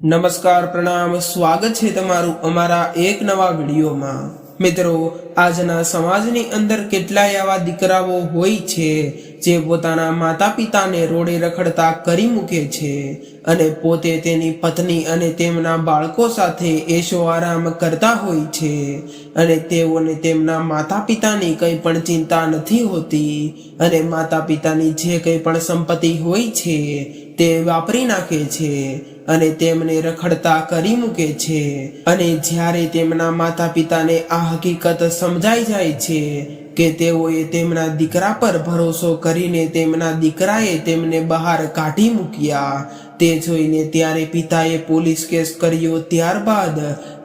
નમસ્કાર પ્રણામ સ્વાગત છે તમારું અમારા એક નવા વિડીયોમાં। મિત્રો, આજના સમાજની અંદર કેટલાય આવા દીકરાઓ હોય છે જે પોતાના માતા પિતાને રોડે રખડતા કરી મૂકે છે અને પોતે તેની પત્ની અને તેમના બાળકો સાથે એશો આરામ કરતા હોય છે અને તેઓને તેમના માતા પિતાની કંઈ પણ ચિંતા નથી હોતી અને માતા પિતાની જે કંઈ પણ સંપત્તિ હોય છે તે વાપરી નાખે છે અને તેમને રખડતા કરી મૂકે છે અને જ્યારે તેમના માતા પિતાને આ હકીકત સમજાઈ જાય છે કે તેઓએ તેમના દીકરા પર ભરોસો કરીને તેમના દીકરાએ તેમને બહાર કાઢી મૂક્યા તે જોઈને ત્યારે પિતાએ પોલીસ કેસ કર્યો। ત્યારબાદ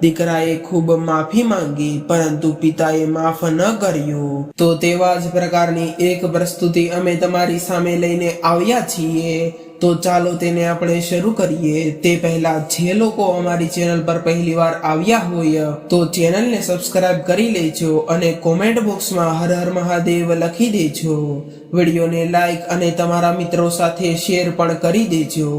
દીકરાએ ખૂબ માફી માંગી, પરંતુ પિતાએ માફ ન કર્યો। તો તેવા જ પ્રકારની એક પ્રસ્તુતિ અમે તમારી સામે લઈને આવ્યા છીએ। તો ચાલો તેને આપણે શરૂ કરીએ। તે પહેલા જે લોકો અમારી ચેનલ પર પહેલીવાર આવ્યા હોય તો ચેનલને સબસ્ક્રાઇબ કરી લેજો અને કોમેન્ટ બોક્સમાં હર હર મહાદેવ લખી દેજો। વિડીયોને લાઈક અને તમારા મિત્રો સાથે શેર પણ કરી દેજો।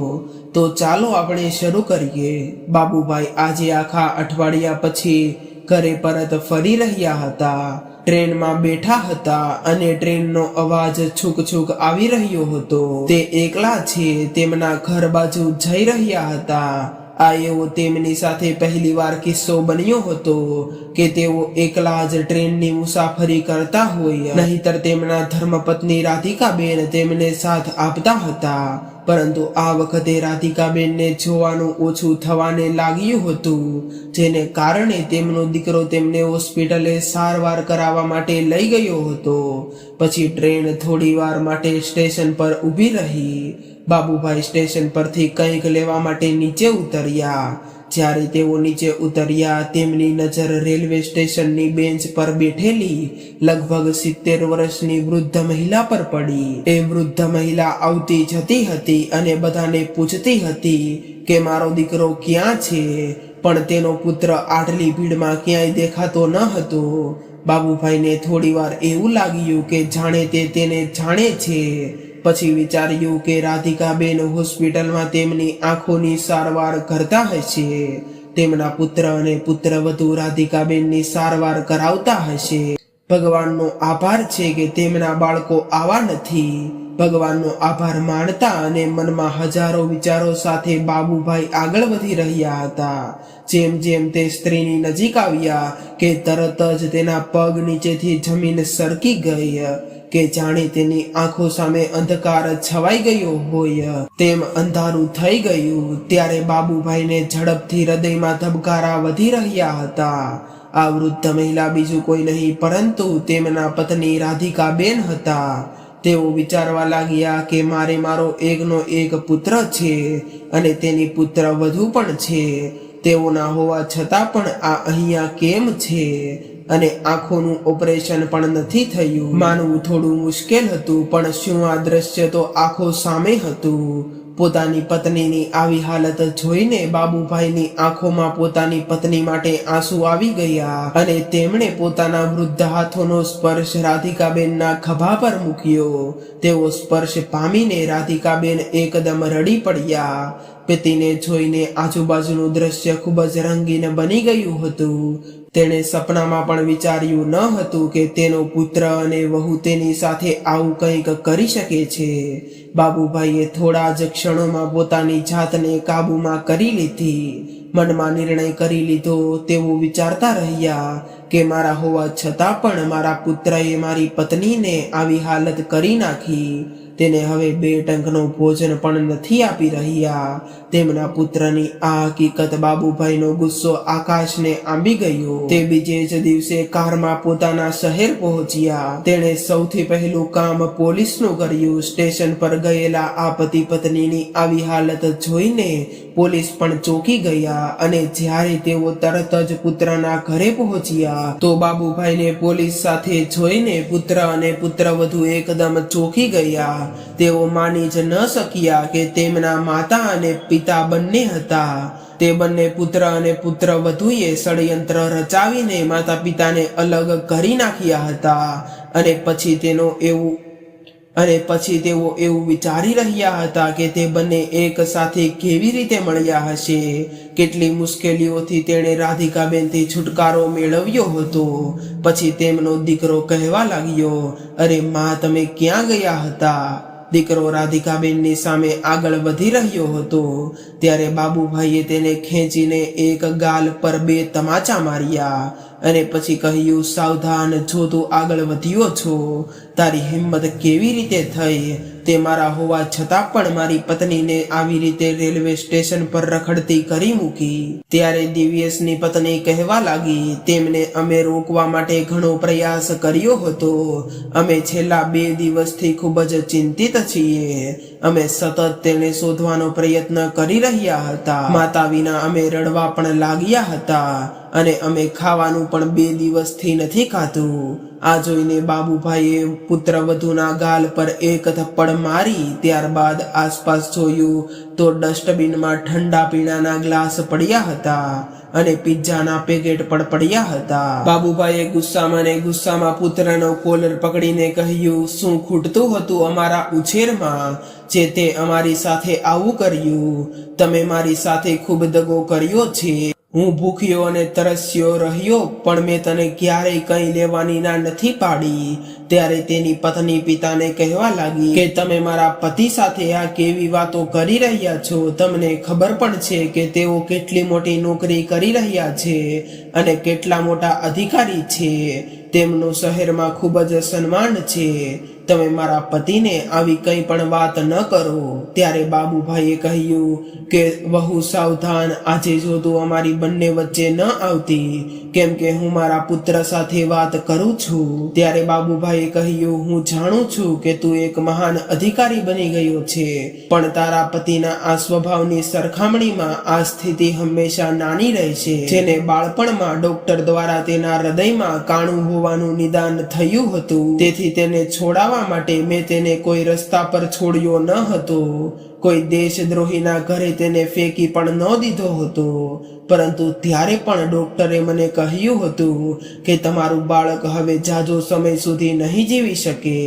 તો ચાલો આપણે શરૂ કરીએ। બાબુભાઈ આજે આખા અઠવાડિયા પછી ઘરે પરત ફરી રહ્યા હતા। ટ્રેનમાં બેઠા હતા અને ટ્રેનનો અવાજ છૂક છૂક આવી રહ્યો હતો। તે એકલા છે તેમના ઘર બાજુ જઈ રહ્યા હતા। આ એવો તેમની સાથે પહેલીવાર કિસ્સો બન્યો હતો કે તેઓ એકલા જ ટ્રેનની મુસાફરી કરતા હોય, નહીતર તેમના ધર્મપત્ની રાધિકાબેન તેમને સાથ આપતા હતા। પરંતુ આ વખતે રાધિકાબેનને જોવાનું ઓછું થવાને લાગ્યું હતું, જેને કારણે તેમનો દીકરો તેમને હોસ્પિટલે સારવાર કરાવવા માટે લઈ ગયો હતો। પછી ટ્રેન થોડી વાર માટે સ્ટેશન પર ઊભી રહી। બાબુભાઈ સ્ટેશન પરથી કંઈક લેવા માટે નીચે ઉતર્યા। જ્યારે તેઓ નીચે ઉતર્યા તેમની નજર રેલવે સ્ટેશનની બેન્ચ પર બેઠેલી લગભગ 70 વર્ષની વૃદ્ધ મહિલા પર પડી। એ વૃદ્ધ મહિલા આવતી જતી હતી અને બધાને પૂછતી હતી કે મારો દીકરો ક્યાં છે, પણ તેનો પુત્ર આટલી ભીડમાં ક્યાંય દેખાતો ન હતો। બાબુભાઈને થોડી વાર એવું લાગ્યું કે જાણે તે તેને જાણે છે। પછી વિચાર્યું કે રાધિકાબેન હોસ્પિટલમાં તેમની આંખોની સારવાર કરતા હશે, તેમના પુત્ર અને પુત્રવધુ રાધિકાબેનની સારવાર કરાવતા હશે। ભગવાનનો આભાર છે કે તેમના બાળકો આવા નથી। ભગવાનનો આભાર માનતા અને મનમાં હજારો વિચારો સાથે બાબુભાઈ આગળ વધી રહ્યા હતા। જેમ જેમ તે સ્ત્રીની નજીક આવ્યા કે તરત જ તેના પગ નીચેથી જમીન સરકી ગઈ કે જાણે તેની આંખો સામે અંધકાર છવાઈ ગયો હોય તેમ અંધારું થઈ ગયું। ત્યારે બાબુભાઈને ઝડપથી હૃદયમાં ધબકારા વધી રહ્યા હતા। આ વૃદ્ધ મહિલા બીજું કોઈ નહીં પરંતુ તેમના પત્ની રાધિકાબેન હતા। તેઓ વિચારવા લાગ્યા કે મારો એકનો એક પુત્ર છે અને તેની પુત્ર વધુ પણ છે। તેઓના હોવા છતાં પણ આ અહીંયા કેમ છે અને આંખોનું ઓપરેશન પણ નથી થયું? માનવું થોડું મુશ્કેલ હતું, પણ શું આ દ્રશ્ય તો આંખો સામે હતું। પોતાની પત્નીની આવી હાલત જોઈને બાબુભાઈની આંખોમાં પોતાની પત્ની માટે આંસુ આવી ગયા અને તેમણે પોતાના વૃદ્ધ હાથોનો સ્પર્શ રાધિકાબેનના ખભા પર મૂક્યો। તેઓ સ્પર્શ પામીને રાધિકાબેન એકદમ રડી પડ્યા। પતિને જોઈને આજુબાજુનું દ્રશ્ય ખૂબ જ રંગીન બની ગયું હતું। તેણે સપનામાં પણ વિચાર્યું ન હતું કે તેનો પુત્ર અને વહુ તેની સાથે આવું કંઈક કરી શકે છે। બાબુભાઈએ થોડા જ ક્ષણોમાં પોતાની જાતને કાબૂમાં કરી લીધી। મનમાં નિર્ણય કરી લીધો। તેઓ વિચારતા રહ્યા કે મારા હોવા છતાં પણ મારા પુત્રએ મારી પત્નીને આવી હાલત કરી નાખી। તેને હવે 2 ટંકનો ભોજન પણ નથી આપી રહ્યા। તેમના પુત્રની આ હકીકત બાબુભાઈનો ગુસ્સો આકાશને આંબી ગયો। તે બીજે જ દિવસે કારમાં પોતાના શહેર પહોંચ્યા। તેણે સૌથી પહેલું કામ પોલીસનું કર્યું। સ્ટેશન પર ગયેલા આ પતિ પત્નીની આવી હાલત જોઈને પોલીસ પણ ચોંકી ગયા અને જ્યારે તેઓ તરત જ પુત્રના ઘરે પહોંચ્યા તો બાબુભાઈને પોલીસ સાથે જોઈને પુત્ર અને પુત્રવધુ એકદમ ચોંકી ગયા। તેઓ માની જ ન શક્યા કે તેમના માતા અને પિતા બંને હતા। તે બંને પુત્ર અને પુત્રવધુએ ષડયંત્ર રચાવીને માતા પિતાને અલગ કરી નાખ્યા હતા અને પછી અને પછી તેઓ એવું વિચારી રહ્યા હતા કે તે બંને એક સાથે કેવી રીતે મળ્યા હશે. કેટલી મુશ્કેલીઓથી તેણે રાધિકાબેનથી છુટકારો મેળવ્યો હતો. પછી તેમનો દીકરો કહેવા લાગ્યો, અરે માં, તમે ક્યાં ગયા હતા? દીકરો રાધિકાબેનની સામે આગળ વધી રહ્યો હતો ત્યારે બાબુભાઈએ તેને ખેંચીને એક ગાલ પર 2 તમાચા માર્યા અને પછી કહ્યું, સાવધાન, જો તું આગળ વધ્યો છો, તારી હિંમત કેવી રીતે થઈ? તે મારા હોવા છતાં પણ મારી પત્નીને આવી રીતે રેલવે સ્ટેશન પર રખડતી કરી મૂકી. ત્યારે દિવ્યેશની પત્ની કહેવા લાગી, તેમને અમે રોકવા માટે ઘણો પ્રયાસ કર્યો હતો. અમે છેલ્લા 2 દિવસથી ખૂબ જ ચિંતિત છીએ. અમે સતત તેને શોધવાનો પ્રયત્ન કરી રહ્યા હતા. માતા વિના અમે રડવા પણ લાગ્યા હતા અને અમે ખાવાનું પણ 2 દિવસથી નથી ખાધું. આ જોઈને બાબુભાઈએ પુત્રવધૂના ગાલ પર એક થપ્પડ મારી. ત્યારબાદ આસપાસ જોયું તો ડસ્ટબિનમાં ઠંડા પીણાના ગ્લાસ પડ્યા હતા અને પિઝાના પેકેટ પણ પડ્યા હતા. બાબુભાઈએ ગુસ્સામાં પુત્રનો કોલર પકડીને કહ્યું, શું ખૂટતું હતું અમારા ઉછેરમાં જે તે અમારી સાથે આવું કર્યું? તમે મારી સાથે ખૂબ દગો કર્યો છે. હું ભૂખ્યો અને તરસ્યો રહ્યો પણ મેં તને ક્યારેય કંઈ લેવાની ના નથી પાડી. ત્યારે તેની પત્ની પિતાને કહેવા લાગી કે તમે મારા પતિ સાથે આ કેવી વાતો કરી રહ્યા છો? તમને ખબર પણ છે કે તેઓ કેટલી મોટી નોકરી કરી રહ્યા છે અને કેટલા મોટા અધિકારી છે. તેમનું શહેરમાં ખૂબ જ સન્માન છે. તમે મારા પતિને આવી કંઈ પણ વાત ન કરો. ત્યારે બાબુભાઈએ કહ્યું કે વહુ સાવધાન, આજે જો તું અમારી બંને વચ્ચે ન આવતી, કેમ કે હું મારા પુત્ર સાથે વાત કરું છું. ત્યારે બાબુભાઈએ કહ્યું, હું જાણું છું કે તું એક મહાન અધિકારી બની ગયો છે, પણ તારા પતિના આ સ્વભાવની સરખામણીમાં આ સ્થિતિ હંમેશા નાની રહેશે. જેને બાળપણમાં ડોક્ટર દ્વારા તેના હૃદયમાં કાણું હોવાનું નિદાન થયું હતું, તેથી તેને છોડાવવા માટે મેં તેને કોઈ રસ્તા પર છોડ્યો ન હતો. કોઈ દેશદ્રોહીના ઘરે તેને ફેંકી પણ ન દીધો હતો. પરંતુ ત્યારે પણ ડોક્ટરે મને કહ્યું હતું કે તમારું બાળક હવે જાજો સમય સુધી નહીં જીવી શકે.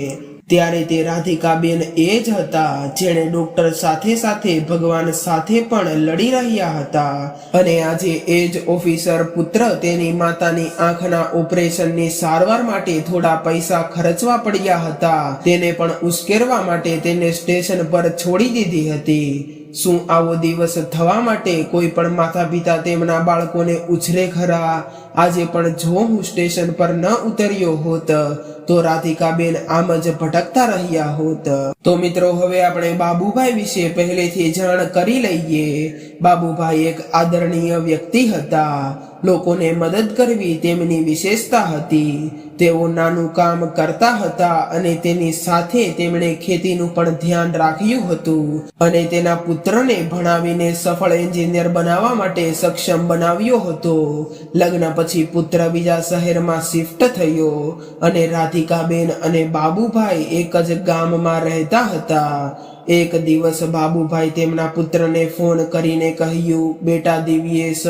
ત્યારે તે રાધિકાબેન એ જ હતા જેણે ડોક્ટર સાથે સાથે ભગવાન સાથે પણ લડી રહ્યા હતા. અને આજે એ જ ઓફિસર પુત્ર તેની માતાની આંખના ઓપરેશનની સારવાર માટે થોડા પૈસા ખર્ચવા પડ્યા હતા. તેને પણ ઉશ્કેરવા માટે તેને સ્ટેશન પર છોડી દીધી હતી. શું આવો દિવસ થવા માટે કોઈ પણ માતા પિતા તેમના બાળકોને ઉછરે ખરા? આજે પણ જો હું સ્ટેશન પર ન ઉતર્યો હોત તો રાધિકાબેન આમ જ ભટકતા રહ્યા હોત. તો મિત્રો, હવે આપણે બાબુભાઈ વિશે પહેલેથી જાણ કરી લઈએ. બાબુભાઈ એક આદરણીય વ્યક્તિ હતા. લોકોને મદદ કરવી તેમની વિશેષતા હતી. તેઓ નાનું કામ કરતા હતા અને તેની સાથે તેમણે ખેતીનું પણ ધ્યાન રાખ્યું હતું અને તેના પુત્રને ભણાવીને સફળ એન્જિનિયર બનાવવા માટે સક્ષમ બનાવ્યો હતો. લગ્ન પછી પુત્ર બીજા શહેરમાં શિફ્ટ થયો અને રાધિકાબેન અને બાબુભાઈ એક જ ગામમાં રહેતા હતા. એક દિવસ બાબુભાઈ તેમના પુત્રને ફોન કરીને કહ્યું, બેટા દિવ્યેશ,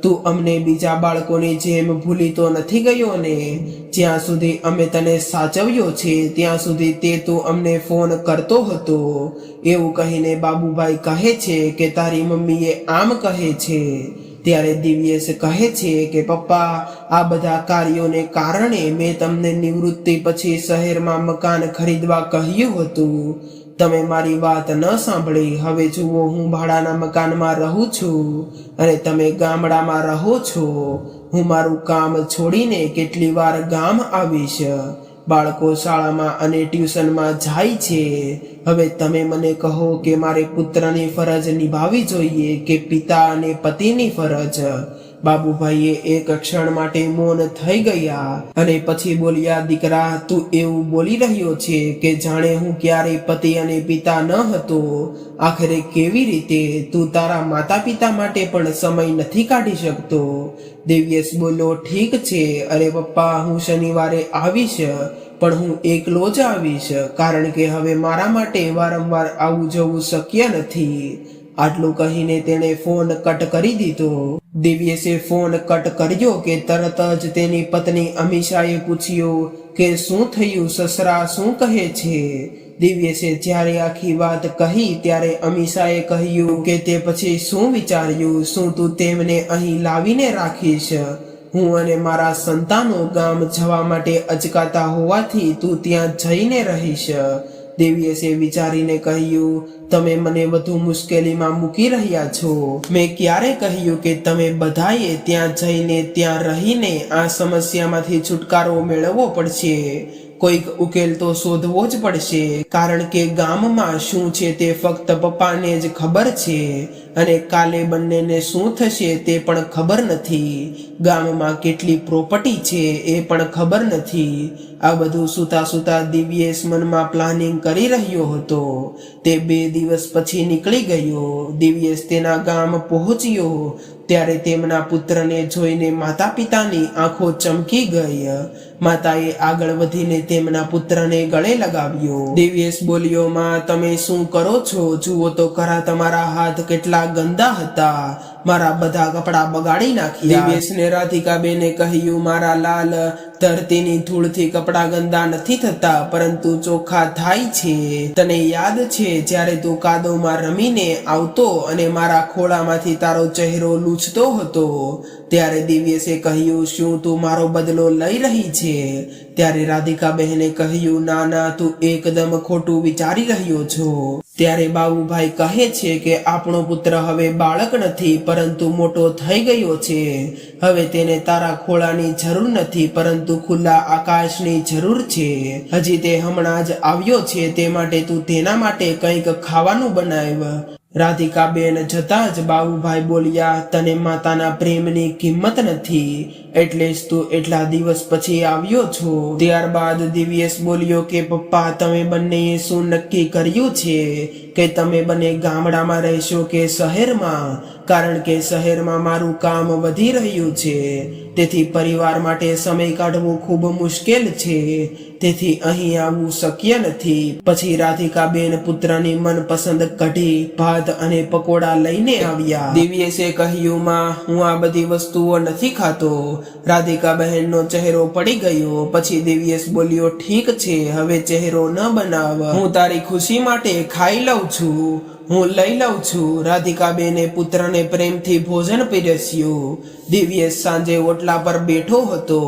તું અમને બીજા બાળકોની જેમ ભૂલી તો નથી ગયો ને? જ્યાં સુધી અમે તને સાચવ્યો છે ત્યાં સુધી તે તું અમને ફોન કરતો હતો. એવું કહીને બાબુભાઈ કહે છે કે તારી મમ્મીએ આમ કહે છે. ત્યારે દિવ્યેશ કહે છે કે પપ્પા, આ બધા કાર્યોને કારણે મેં તમને નિવૃત્તિ પછી શહેરમાં મકાન ખરીદવા કહ્યું હતું. તમે મારી વાત ન સાંભળી. હવે જુઓ, હું ભાડાના મકાનમાં રહું છું અને તમે ગામડામાં રહો છો. હું મારું કામ છોડીને કેટલી વાર ગામ આવીશ. બાળકો શાળામાં અને ટ્યુશનમાં જાય છે. હવે તમે મને કહો કે મારે પુત્રની ફરજ નિભાવવી જોઈએ કે પિતા અને પતિની ફરજ? બાબુભાઈએ એક ક્ષણ માટે મૌન થઈ ગયા અને પછી બોલ્યા, દીકરા, તું એવું બોલી રહ્યો છે કે જાણે હું ક્યારેય પતિ અને પિતા ન હતો. આખરે કેવી રીતે? તું તારા માતા પિતા માટે પણ સમય નથી કાઢી શકતો? દિવ્યેશ બોલ્યો, ઠીક છે. અરે પપ્પા, હું શનિવારે આવીશ, પણ હું એકલો જ આવીશ, કારણ કે હવે મારા માટે વારંવાર આવું જવું શક્ય નથી. આટલું કહીને તેણે ફોન કટ કરી દીધો. દિવ્યેશે ફોન કટ કર્યો કે તરત જ તેની પત્ની અમીષાએ પૂછ્યું કે શું થયું સસરા, શું કહે છે? દિવ્યેશે જ્યારે આખી વાત કહી ત્યારે અમીષાએ કહ્યું કે તે પછી શું વિચાર્યું? શું તું તેમને અહીં લાવીને રાખીશ? હું અને મારા સંતાનો ગામ જવા માટે અચકાતા હોવાથી તું ત્યાં જઈને રહીશ. દિવ્યેશે વિચારીને કહ્યું, તમે મને વધુ મુશ્કેલીમાં મૂકી રહ્યા છો. મેં ક્યારે કહ્યું કે તમે બધાએ ત્યાં જઈને ત્યાં રહીને આ સમસ્યામાંથી છુટકારો મેળવવો પડશે? કોઈક ઉકેલ તો શોધવો જ પડશે, કારણ કે ગામમાં શું છે તે ફક્ત પપ્પાને જ ખબર છે અને કાલે બંનેને શું થશે તે પણ ખબર નથી. ગામમાં કેટલી પ્રોપર્ટી છે એ પણ ખબર નથી. આ બધું સૂતા સૂતા દિવ્યેશ મનમાં પ્લાનિંગ કરી રહ્યો હતો. તે 2 દિવસ પછી નીકળી ગયો. દિવ્યેશ તેના ગામ પહોંચ્યો ત્યારે તેમના પુત્રને જોઈને માતા પિતાની આંખો ચમકી ગઈ. માતાએ આગળ વધીને તેમના પુત્રને ગળે લગાવ્યો. દિવ્યેશ બોલ્યો, માં તમે શું કરો છો? જુઓ તો ખરા તમારા હાથ કેટલા ગંદા હતા. મારા બધા કપડાં બગાડી નાખ્યા. દિવ્યેશને રાધિકાબેને કહ્યું, મારા લાલ, ધરતીની ધૂળથી કપડાં ગંદા નથી થતા, પરંતુ ચોખ્ખા થાય છે. તને યાદ છે જ્યારે તું કાદવમાં રમીને આવતો અને મારા ખોળામાંથી તારો ચહેરો લૂછતો હતો? ત્યારે દિવ્યેશે કહ્યું, શું તું મારો બદલો લઈ રહી છે? ત્યારે રાધિકા બહેને કહ્યું, ના ના, તું એકદમ ખોટું વિચારી રહ્યો છો. ત્યારે બાબુભાઈ કહે છે કે આપણો પુત્ર હવે બાળક નથી પરંતુ મોટો થઈ ગયો છે. હવે તેને તારા ખોળાની જરૂર નથી પરંતુ ખુલ્લા આકાશની જરૂર છે. હજી તે હમણાં જ આવ્યો છે, તે માટે તું તેના માટે કંઈક ખાવાનું બનાવ. રાધિકાબેન જતા જ બાબુભાઈ બોલ્યા, તને માતાના પ્રેમની કિંમત નથી એટલે જ તું એટલા દિવસ પછી આવ્યો છો. ત્યારબાદ દિવ્યેશ બોલ્યો કે પપ્પા, તમે બંનેએ શું નક્કી કર્યું છે કે તમે બંને ગામડામાં રહેશો કે શહેરમાં? કારણ કે શહેરમાં મારું કામ વધી રહ્યું છે, તેથી પરિવાર માટે સમય કાઢવો ખૂબ મુશ્કેલ છે. તેથી અહીં આવવું શક્ય નથી. પછી રાધિકાબેન પુત્રની મનપસંદ કઢી, ભાત અને પકોડા લઈને આવ્યા. દિવ્યેશે કહ્યું, માં હું આ બધી વસ્તુઓ નથી ખાતો. રાધિકા બહેનનો ચહેરો પડી ગયો. પછી દિવ્યેશ બોલ્યો, ઠીક છે, હવે ચહેરો ન બનાવ. હું તારી ખુશી માટે ખાઈ લઉં છું, હું લઈ લઉં છું. રાધિકાબેને પુત્રને પ્રેમથી ભોજન પીરસ્યું. દિવ્યેશ સાંજે ઓટલા પર બેઠો હતો.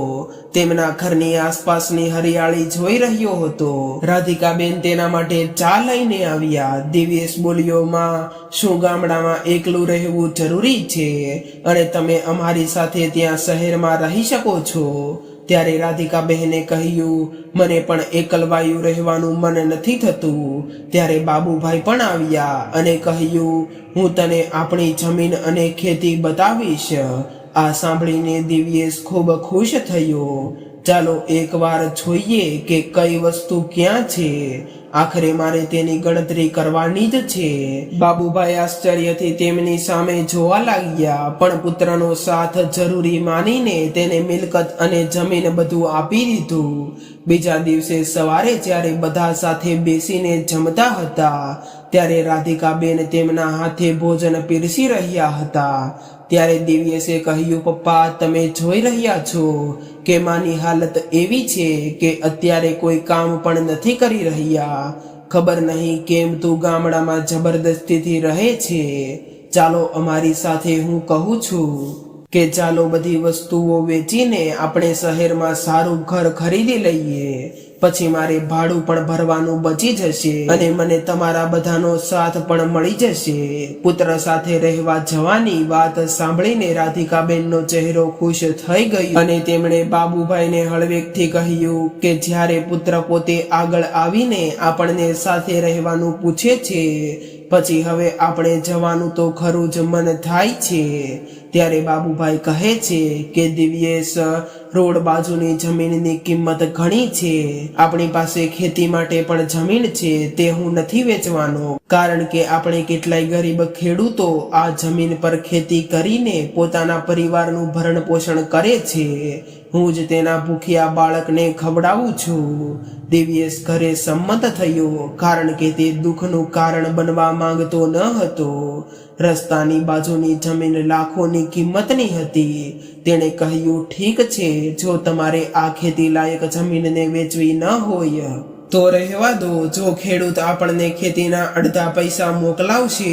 તેમના ઘરની આસપાસની હરિયાળી જોઈ રહ્યો હતો. રાધિકાબેન તેના માટે ચા લઈને આવ્યા. દિવ્યેશ બોલ્યો, માં શું ગામડામાં એકલું રહેવું જરૂરી છે અને તમે અમારી સાથે ત્યાં શહેરમાં રહી શકો છો? ત્યારે રાધિકા બહેને કહ્યું, મને પણ એકલવાયું રહેવાનું મન નથી થતું. ત્યારે બાબુભાઈ પણ આવ્યા અને કહ્યું, હું તને આપણી જમીન અને ખેતી બતાવીશ. આ સાંભળીને દિવ્યેશ ખૂબ ખુશ થયો. ચાલો એકવાર જોઈએ કે કઈ વસ્તુ ક્યાં છે. આખરે મારે તેની ગણતરી કરવાની જ છે. બાબુભાઈ આશ્ચર્યથી તેમની સામે જોવા લાગ્યા, પણ પુત્રનો સાથ જરૂરી માનીને તેને મિલકત અને જમીન બધું આપી દીધું. બીજા દિવસે સવારે જ્યારે બધા સાથે બેસીને જમતા હતા ત્યારે રાધિકાબેન તેમના હાથે ભોજન પીરસી રહ્યા હતા. ત્યારે દિવ્યેશે કહ્યું, પપ્પા, તમે જોઈ રહ્યા છો કે માની હાલત એવી છે કે અત્યારે કોઈ કામ પણ નથી કરી રહ્યા. ખબર નહીં કેમ તું ગામડામાં જબરદસ્તીથી રહે છે. ચાલો અમારી સાથે, હું કહું છું કે ચાલો બધી વસ્તુઓ વેચીને આપણે શહેરમાં સારું ઘર ખરીદી લઈએ. પછી મારે ભાડું પણ ભરવાનું બચી જશે અને મને તમારા બધાનો સાથ પણ મળી જશે. પુત્ર સાથે રહેવા જવાની વાત સાંભળીને રાધિકાબેનનો ચહેરો ખુશ થઈ ગયો અને તેમણે બાબુભાઈને હળવેકથી કહ્યું કે જ્યારે પુત્ર પોતે આગળ આવીને આપણને સાથે રહેવાનું પૂછે છે પછી હવે આપણે જવાનું તો ખરું જ મન થાય છે. ત્યારે બાબુભાઈ કહે છે કે દિવ્યેશ, રોડ બાજુની જમીનની કિંમત ઘણી છે. આપણી પાસે ખેતી માટે પણ જમીન છે, તે હું નથી વેચવાનો, કારણ કે આપણે કેટલાય ગરીબ ખેડૂતો આ જમીન પર ખેતી કરીને પોતાના પરિવારનું ભરણ પોષણ કરે છે. હું જ તેના ભૂખ્યા બાળકને ખવડાવું છું. દિવ્યેશ ઘરે સંમત થયો, કારણ કે તે દુઃખનું કારણ બનવા માંગતો ન હતો. રસ્તાની બાજુની જમીન લાખોની કિંમતની હતી. તેણે કહ્યું, ઠીક છે, જો તમારે આ ખેતી લાયક જમીનને વેચવી ન હોય તો રહેવા દો, જો ખેડૂત આપણને ખેતીના અડધા પૈસા મોકલાવશે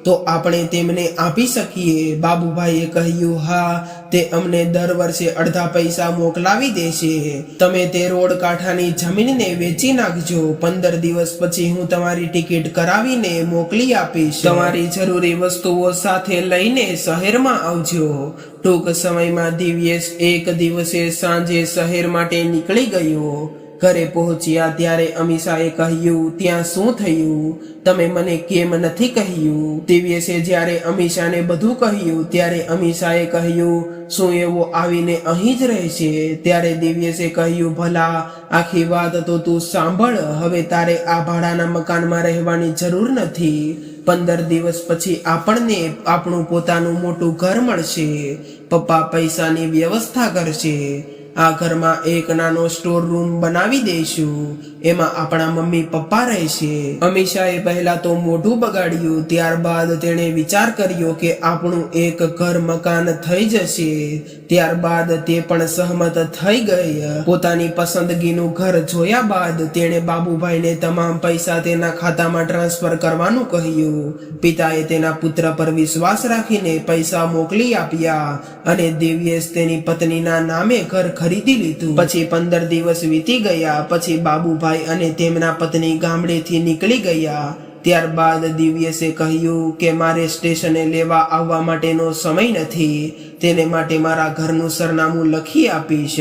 તો આપણે તેમને આપી શકીએ. બાબુભાઈએ કહ્યું, હા, તે અમને દર વર્ષે અડધા પૈસા મોકલાવી દેશે. તમે તે રોડ કાંઠાની જમીનને વેચી નાખજો. 15 દિવસ પછી હું તમારી ટિકિટ કરાવીને મોકલી આપીશ. તમારી જરૂરી વસ્તુઓ સાથે લઈને શહેરમાં આવજો. ટૂંક સમયમાં દિવ્યેશ એક દિવસે સાંજે શહેર માટે નીકળી ગયો. ઘરે પહોંચ્યા ત્યારે અમીષાએ કહ્યું, ત્યાં શું થયું? તમે મને કેમ નથી કહ્યું? દિવ્યેશે જ્યારે અમીષાને બધું કહ્યું ત્યારે અમીષાએ કહ્યું, શું એવો આવીને અહીં જ રહેશે? ત્યારે દિવ્યેશે કહ્યું, ભલા આખી વાત તો તું સાંભળ. હવે તારે આ ભાડાના મકાનમાં રહેવાની જરૂર નથી. 15 દિવસ પછી આપણને આપણું પોતાનું મોટું ઘર મળશે. પપ્પા પૈસાની વ્યવસ્થા કરશે. આ ઘરમાં એક નાનો સ્ટોર રૂમ બનાવી દઈશું. એમાં આપણા મમ્મી પપ્પા રહેશે. અમીષાએ પહેલા તો મોઢું બગાડ્યું. ત્યારબાદ તેણે વિચાર કર્યો કે આપણું એક ઘર મકાન થઈ જશે. ત્યારબાદ તે પણ સહમત થઈ ગઈ. પોતાની પસંદગીનું ઘર જોયા બાદ તેણે બાબુભાઈને તમામ પૈસા તેના ખાતામાં ટ્રાન્સફર કરવાનું કહ્યું. પિતાએ તેના પુત્ર પર વિશ્વાસ રાખીને પૈસા મોકલી આપ્યા અને દિવ્યેશ તેની પત્નીના નામે ઘર ખરીદી લીધું. પછી 15 દિવસ વીતી ગયા. પછી બાબુભાઈ અને તેમના પત્ની ગામડેથી નીકળી ગયા. ત્યારબાદ દિવ્યેશે કહ્યું કે મારે સ્ટેશને લેવા આવવા માટેનો સમય નથી. તેને માટે મારા ઘરનું સરનામું લખી આપીશ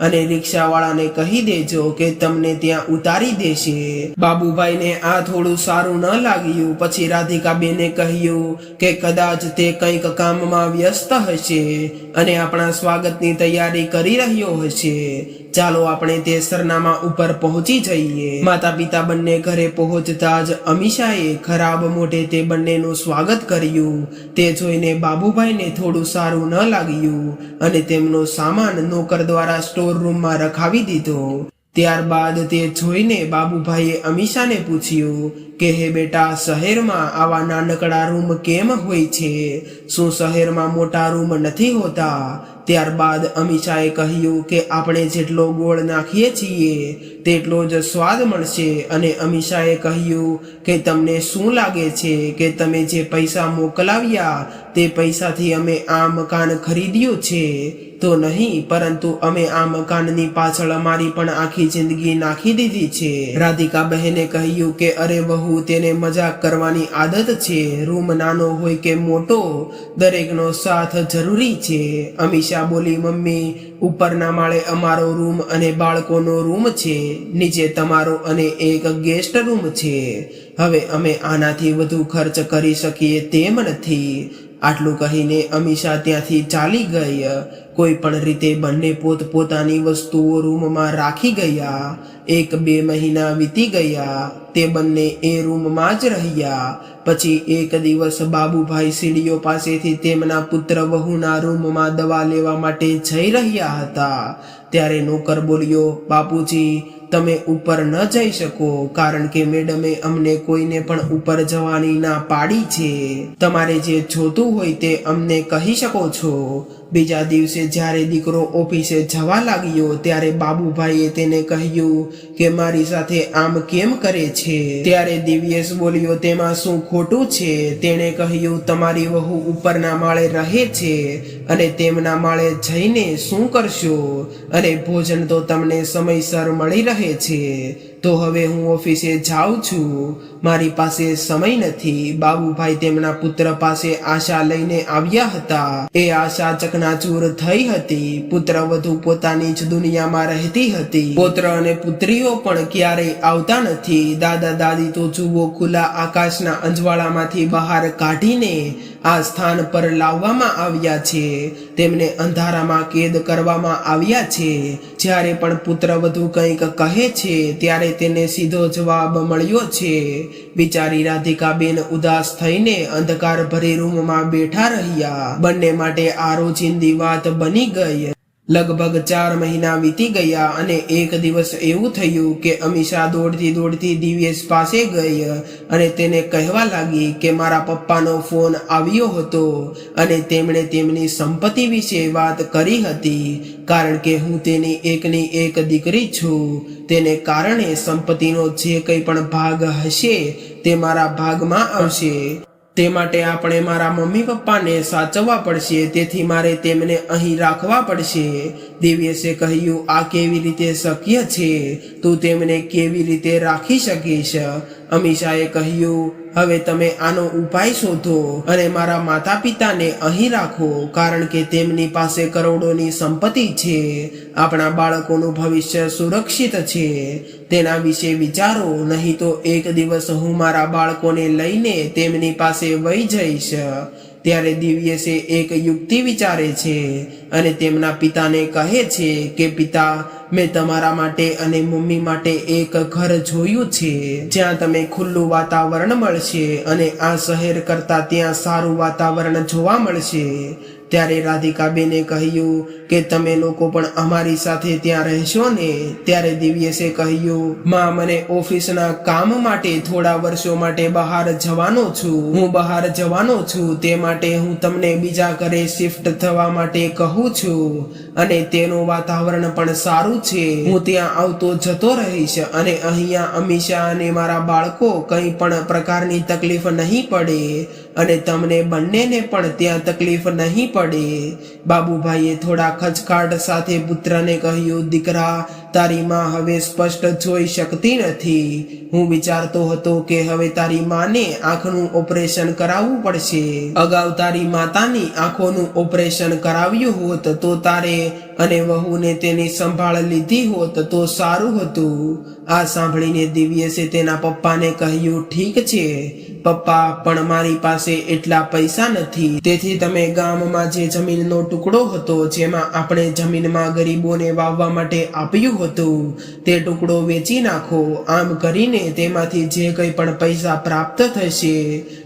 અને રિક્ષાવાળાને કહી દેજો કે તમને ત્યાં ઉતારી દેશે. બાબુભાઈને આ થોડું સારું ન લાગ્યું. પછી રાધિકાબેને કહ્યું કે કદાચ તે કંઈક કામમાં વ્યસ્ત હશે અને આપણા સ્વાગતની તૈયારી કરી રહ્યો હશે. ચાલો આપણે તે સરનામા ઉપર પહોંચી જઈએ. માતા પિતા બંને ઘરે પહોંચતા જ અમીષાએ ખરાબ મોઢે તે બંનેનું સ્વાગત કર્યું. તે જોઈને બાબુભાઈને થોડું સારું ન લાગ્યું અને તેમનો સામાન નોકર દ્વારા સ્ટોર રૂમમાં રખાવી દીધો. ત્યારબાદ તે જોઈને બાબુભાઈએ અમીષાને પૂછ્યું કે હે બેટા, શહેરમાં આવા નાનકડા રૂમ કેમ હોય છે? શું શહેરમાં મોટા રૂમ નથી હોતા? ત્યારબાદ અમીષાએ કહ્યું કે આપણે જેટલો ગોળ નાખીએ છીએ તેટલો જ સ્વાદ મળશે. અને અમીષાએ કહ્યું કે તમને શું લાગે છે કે તમે જે પૈસા મોકલાવ્યા તે પૈસાથી અમે આ મકાન ખરીદ્યું છે? તો નહીં, પરંતુ અમે આ મકાનની પાછળ અમારી પણ આખી જિંદગી નાખી દીધી છે. રાધિકા બહેને કહ્યું કે અરે વહુ, તેને મજાક કરવાની આદત છે. રૂમ નાનો હોય કે મોટો, દરેકનો સાથ જરૂરી છે. અમીષા બોલી, મમ્મી, ઉપરના માળે અમારો રૂમ અને બાળકોનો રૂમ છે. નીચે તમારો અને એક ગેસ્ટ રૂમ છે. હવે અમે આનાથી વધુ ખર્ચ કરી શકીએ તેમ નથી. આટલું કહીને અમીષા ત્યાંથી ચાલી ગઈ. કોઈ પણ રીતે બંને પોતપોતાની વસ્તુઓ રૂમમાં રાખી ગયા. 1-2 મહિના વીતી ગયા. તે બંને એ રૂમમાં જ રહ્યા. પછી એક દિવસ બાબુભાઈ સીડીઓ પાસેથી તેમના પુત્ર વહુના રૂમમાં દવા લેવા માટે જઈ રહ્યા હતા. ત્યારે નોકર બોલ્યો, બાપુજી, તમે ઉપર ન જઈ શકો કારણ કે મેડમે અમને કોઈને પણ ઉપર જવાની ના પાડી છે. તમારે જે જોતું હોય તે અમને કહી શકો છો. બીજા દિવસે જ્યારે દીકરો ઓફિસે જવા લાગ્યો ત્યારે બાબુભાઈએ તેને કહ્યું કે મારી સાથે આમ કેમ કરે છે? ત્યારે દિવ્યેશ બોલ્યો, તેમાં શું ખોટું છે? તેણે કહ્યું, તમારી વહુ ઉપરના માળે રહે છે અને તેમના માળે જઈને શું કરશો? અને ભોજન તો તમને સમયસર મળી રહે છે. તો હવે હું ઓફિસે જાઉં છું. મારી પાસે સમય નથી. બાબુભાઈ તેમના પુત્ર પાસે આશા લઈને આવ્યા હતા. એ આશા ચકનાચૂર થઈ હતી. પુત્ર વધુ પોતાની જ દુનિયામાં રહેતી હતી. પુત્ર અને પુત્રીઓ પણ ક્યારેય આવતા નથી. દાદા દાદી તો જુઓ ખુલ્લા આકાશના અંજવાળામાંથી બહાર કાઢીને આ સ્થાન પર લાવવામાં આવ્યા છે. તેમને અંધારામાં કેદ કરવામાં આવ્યા છે. જ્યારે પણ પુત્ર વધુ કંઈક કહે છે ત્યારે તેને સીધો જવાબ મળ્યો છે. બિચારી રાધિકાબેન ઉદાસ થઈને અંધકાર ભરી રૂમમાં બેઠા રહ્યા. બંને માટે આ રોજિંદી વાત બની ગઈ. લગભગ 4 મહિના વીતી ગયા અને એક દિવસ એવું થયું કે અમીષા દોડતી દિવ્યેશ પાસે ગઈ અને તેને કહેવા લાગી કે મારા પપ્પાનો ફોન આવ્યો હતો અને તેમણે તેમની સંપત્તિ વિશે વાત કરી હતી, કારણ કે હું તેની એકની એક દીકરી છું. તેને કારણે સંપત્તિનો જે કંઈ પણ ભાગ હશે તે મારા ભાગમાં આવશે. તે માટે આપણે મારા મમ્મી પપ્પાને સાચવવા પડશે, તેથી મારે તેમને અહીં રાખવા પડશે. દિવ્યેશે કહ્યું, આ કેવી રીતે શક્ય છે? તું તેમને કેવી રીતે રાખી શકીશ? અમીષાએ કહ્યું, હવે તમે આનો ઉપાય શોધો અને મારા માતા પિતાને અહીં રાખો, કારણ કે તેમની પાસે કરોડોની સંપત્તિ છે. આપણા બાળકોનું ભવિષ્ય સુરક્ષિત છે, તેના વિશે વિચારો, નહીં તો એક દિવસ હું મારા બાળકોને લઈને તેમની પાસે વહી જઈશ. ત્યારે દિવ્યેશે એક યુક્તિ વિચારે છે અને તેમના પિતાને કહે છે કે પિતા, મેં તમારા માટે અને મમ્મી માટે એક ઘર જોયું છે જ્યાં તમે ખુલ્લું વાતાવરણ મળશે અને આ શહેર કરતાં ત્યાં સારું વાતાવરણ જોવા મળશે. ત્યારે રાધિકાબેને કહ્યું કે તમે લોકો પણ અમારી સાથે ત્યાં રહેશો ને? ત્યારે દિવ્યેશે કહ્યું, માં, મને ઓફિસના કામ માટે થોડા વર્ષો માટે બહાર જવાનો છું. હું બહાર જવાનો છું, તે માટે હું તમને બીજા ઘરે શિફ્ટ થવા માટે કહું છું અને તેનું વાતાવરણ પણ સારું છે. હું ત્યાં આવતો જતો રહીશ અને અહીંયા અમીષા અને મારા બાળકો કંઈ પણ પ્રકારની તકલીફ નહીં પડે અને તમને બંનેને પણ ત્યાં તકલીફ નહીં પડે. બાબુભાઈએ થોડા ખચકાટ સાથે પુત્રને કહ્યું, દીકરા, તારી માં હવે સ્પષ્ટ જોઈ શકતી નથી. હું વિચારતો હતો કે હવે તારી માને આંખનું ઓપરેશન કરાવવું પડશે. અગાઉ તારી માતાની આંખોનું ઓપરેશન કરાવ્યું હોત તો તારે અને વહુને તેની સંભાળ લીધી હોત તો સારું હતું. આ સાંભળીને દિવ્યેશે તેના પપ્પાને કહ્યું, ઠીક છે પપ્પા, પણ મારી પાસે એટલા પૈસા નથી, તેથી તમે ગામમાં જે જમીનનો ટુકડો હતો જેમાં આપણે જમીનમાં ગરીબોને વાવવા માટે આપ્યું હતું તે ટુકડો વેચી નાખો. આમ કરીને તેમાંથી જે કંઈ પણ પૈસા પ્રાપ્ત થશે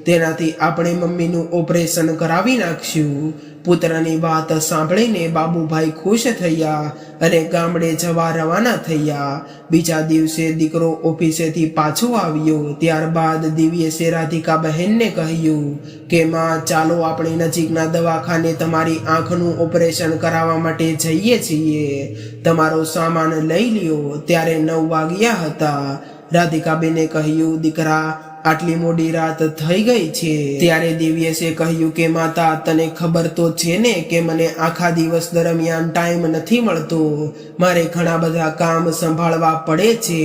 તેનાથી આપણે મમ્મીનું ઓપરેશન કરાવી નાખશું. પુત્રની વાત સાંભળીને બાબુભાઈ ખુશ થયા અને ગામડે જવા રવાના થયા. બીજા દિવસે દીકરો ઓફિસેથી પાછો આવ્યો. ત્યારબાદ દિવ્યેશે રાધિકા બહેનને કહ્યું કે માં, ચાલો આપણે નજીકના દવાખાને તમારી આંખનું ઓપરેશન કરાવવા માટે જઈએ છીએ. તમારો સામાન લઈ લ્યો. ત્યારે 9 વાગ્યા હતા. રાધિકાબેને કહ્યું, દીકરા, આટલી મોડી રાત થઈ ગઈ છે. ત્યારે દિવ્યેશે કહ્યું કે માતા, તને ખબર તો છે ને કે મને આખા દિવસ દરમિયાન ટાઈમ નથી મળતો. મારે ઘણા બધા કામ સંભાળવા પડે છે.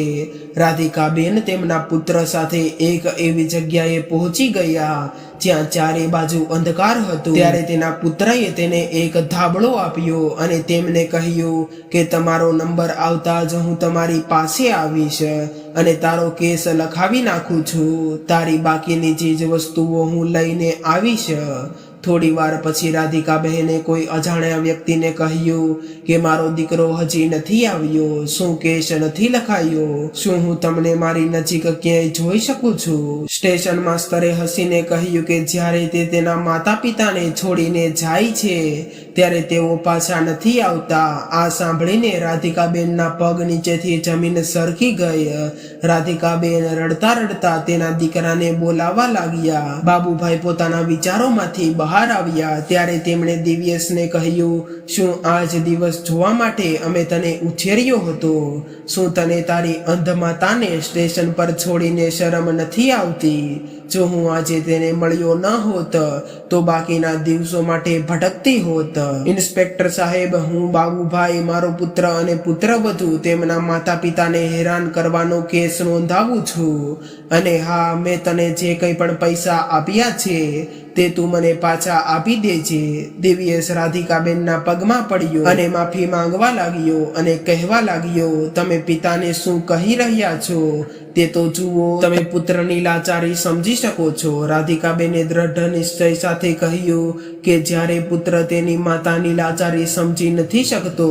રાધિકાબેન તેમના પુત્ર સાથે એક એવી જગ્યાએ પહોંચી ગયા જ્યાં ચારે બાજુ અંધકાર હતો. ત્યારે તેના પુત્રએ તેને એક ધાબળો આપ્યો અને તેમને કહ્યું કે તમારો નંબર આવતા જ હું તમારી પાસે આવીશ અને તારો કેસ લખાવી નાખું છું. તારી બાકીની ચીજ વસ્તુઓ હું લઈને આવીશ. થોડી વાર પછી રાધિકા બહેને કોઈ અજાણ્યા વ્યક્તિને કહ્યું કે મારો દીકરો હજી નથી આવ્યો. શું કેસ નથી લખાયો? શું હું તમને મારી નજીક ક્યાંય જોઈ શકું છું? સ્ટેશન માસ્તરે હસીને કહ્યું કે જ્યારે તે તેના માતા પિતાને છોડીને જાય છે ત્યારે તેઓ પાછા નથી આવતા. આ સાંભળીને રાધિકાબેનના પગ નીચેથી જમીન સરકી ગઈ. રાધિકાબેન રડતા રડતા તેના દીકરાને બોલાવવા લાગ્યા. બાબુભાઈ પોતાના વિચારોમાંથી બહાર આવ્યા. ત્યારે તેમણે દિવ્યેશને કહ્યું, શું આજ દિવસ જોવા માટે અમે તને ઉછેર્યો હતો? શું તને તારી અંધ માતાને સ્ટેશન પર છોડીને શરમ નથી આવતી? જો હું આજે તેને મળ્યો ન હોત તો બાકીના દિવસો માટે ભટકતી હોત. ઇન્સ્પેક્ટર સાહેબ, હું બાબુભાઈ, મારો પુત્ર અને પુત્રવધુ તેમના માતા પિતાને હેરાન કરવાનો કેસ નોંધાવું છું. અને હા, મેં તને જે કંઈ પણ પૈસા આપ્યા છે તે તું મને પાછા આપી દેજે. દિવ્યેશ રાધિકાબેનના પગમાં પડ્યો અને માફી માંગવા લાગ્યો અને કહેવા લાગ્યો, તમે પિતાને શું કહી રહ્યા છો તે તો જુઓ. તમે પુત્રની લાચારી સમજી શકો છો. રાધિકાબેને દ્રઢ નિશ્ચય સાથે કહ્યું કે જ્યારે પુત્ર તેની માતાની લાચારી સમજી નથી શકતો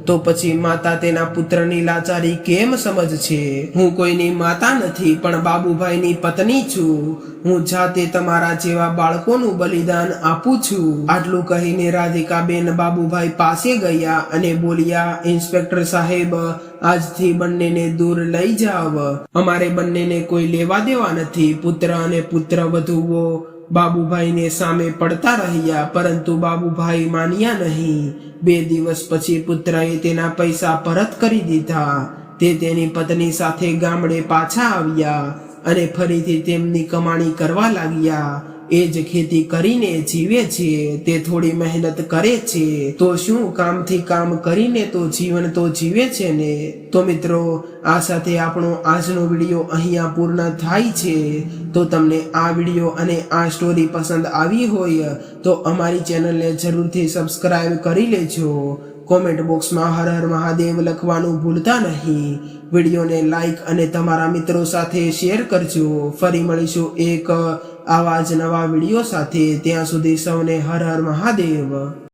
તો પછી માતા તેના પુત્રની લાચારી કેમ સમજશે? હું કોઈની માતા નથી, પણ બાબુભાઈની પત્ની છું. હું જાતે તમારા જેવા બાળકોનું બલિદાન આપું છું. આટલું કહીને રાધિકાબેન બાબુભાઈ પાસે ગયા અને બોલ્યા, ઇન્સ્પેક્ટર સાહેબ, આજથી બંનેને દૂર લઈ જાવ. અમારે બંનેને કોઈ લેવા દેવા નથી. પુત્ર અને પુત્રવધુઓ બાબુભાઈને સામે પડતા રહ્યા, પરંતુ બાબુભાઈ માન્યા નહીં. 2 દિવસ પછી પુત્રએ તેના પૈસા પરત કરી દીધા. તે તેની પત્ની સાથે ગામડે પાછા આવ્યા અને ફરીથી તેમની કમાણી કરવા લાગ્યા. એ જ ખેતી કરીને જીવે છે. તે થોડી મહેનત કરે છે તો શું, કામથી કામ કરીને તો જીવન તો જીવે છે ને. તો મિત્રો, આ સાથે આપણો આજનો વિડીયો અહીંયા પૂર્ણ થાય છે. તો તમને આ વિડીયો અને આ સ્ટોરી પસંદ આવી હોય તો અમારી ચેનલને જરૂરથી સબસ્ક્રાઇબ કરી લેજો. કોમેન્ટ બોક્સમાં હર હર મહાદેવ લખવાનું ભૂલતા નહીં. વિડીયોને લાઈક અને તમારા મિત્રો સાથે શેર કરજો. ફરી મળીશું એક આવા જ નવા વિડીયો સાથે. ત્યાં સુધી સૌને હર હર મહાદેવ.